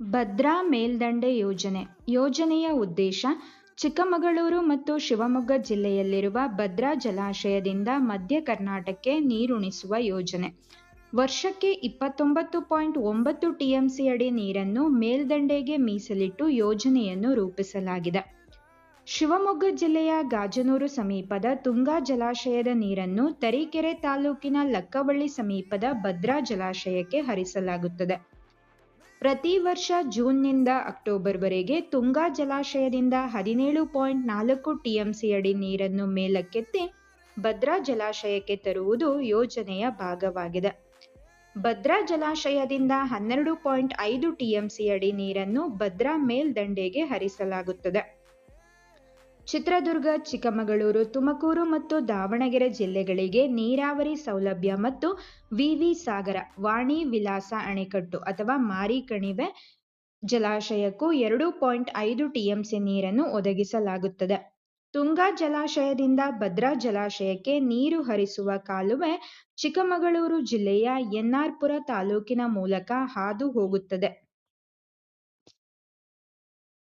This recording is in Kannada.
ಭದ್ರಾ ಮೇಲ್ದಂಡೆ ಯೋಜನೆಯ ಉದ್ದೇಶ ಚಿಕ್ಕಮಗಳೂರು ಮತ್ತು ಶಿವಮೊಗ್ಗ ಜಿಲ್ಲೆಯಲ್ಲಿರುವ ಭದ್ರಾ ಜಲಾಶಯದಿಂದ ಮಧ್ಯ ಕರ್ನಾಟಕಕ್ಕೆ ನೀರುಣಿಸುವ ಯೋಜನೆ. ವರ್ಷಕ್ಕೆ 29.9 ಟಿಎಂಸಿ ಅಡಿ ನೀರನ್ನು ಮೇಲ್ದಂಡೆಗೆ ಮೀಸಲಿಟ್ಟು ಯೋಜನೆಯನ್ನು ರೂಪಿಸಲಾಗಿದೆ. ಶಿವಮೊಗ್ಗ ಜಿಲ್ಲೆಯ ಗಾಜನೂರು ಸಮೀಪದ ತುಂಗಾ ಜಲಾಶಯದ ನೀರನ್ನು ತರೀಕೆರೆ ತಾಲೂಕಿನ ಲಕ್ಕವಳ್ಳಿ ಸಮೀಪದ ಭದ್ರಾ ಜಲಾಶಯಕ್ಕೆ ಹರಿಸಲಾಗುತ್ತದೆ. ಪ್ರತಿ ವರ್ಷ ಜೂನ್ನಿಂದ ಅಕ್ಟೋಬರ್ವರೆಗೆ ತುಂಗಾ ಜಲಾಶಯದಿಂದ 17.4 ಟಿಎಂಸಿ ಅಡಿ ನೀರನ್ನು ಮೇಲಕ್ಕೆತ್ತಿ ಭದ್ರಾ ಜಲಾಶಯಕ್ಕೆ ತರುವುದು ಯೋಜನೆಯ ಭಾಗವಾಗಿದೆ. ಭದ್ರಾ ಜಲಾಶಯದಿಂದ 12.5 ಟಿಎಂಸಿ ಅಡಿ ನೀರನ್ನು ಭದ್ರಾ ಮೇಲ್ದಂಡೆಗೆ ಹರಿಸಲಾಗುತ್ತದೆ. ಚಿತ್ರದುರ್ಗ, ಚಿಕ್ಕಮಗಳೂರು, ತುಮಕೂರು ಮತ್ತು ದಾವಣಗೆರೆ ಜಿಲ್ಲೆಗಳಿಗೆ ನೀರಾವರಿ ಸೌಲಭ್ಯ ಮತ್ತು ವಿ. ಸಾಗರ, ವಾಣಿ ವಿಲಾಸ ಅಣೆಕಟ್ಟು ಅಥವಾ ಮಾರಿಕಣಿವೆ ಜಲಾಶಯಕ್ಕೂ 2.5 ಟಿಎಂಸಿ ನೀರನ್ನು ಒದಗಿಸಲಾಗುತ್ತದೆ. ತುಂಗಾ ಜಲಾಶಯದಿಂದ ಭದ್ರಾ ಜಲಾಶಯಕ್ಕೆ ನೀರು ಹರಿಸುವ ಕಾಲುವೆ ಚಿಕ್ಕಮಗಳೂರು ಜಿಲ್ಲೆಯ ಎನ್. ಆರ್. ಪುರ ತಾಲೂಕಿನ ಮೂಲಕ ಹಾದು ಹೋಗುತ್ತದೆ.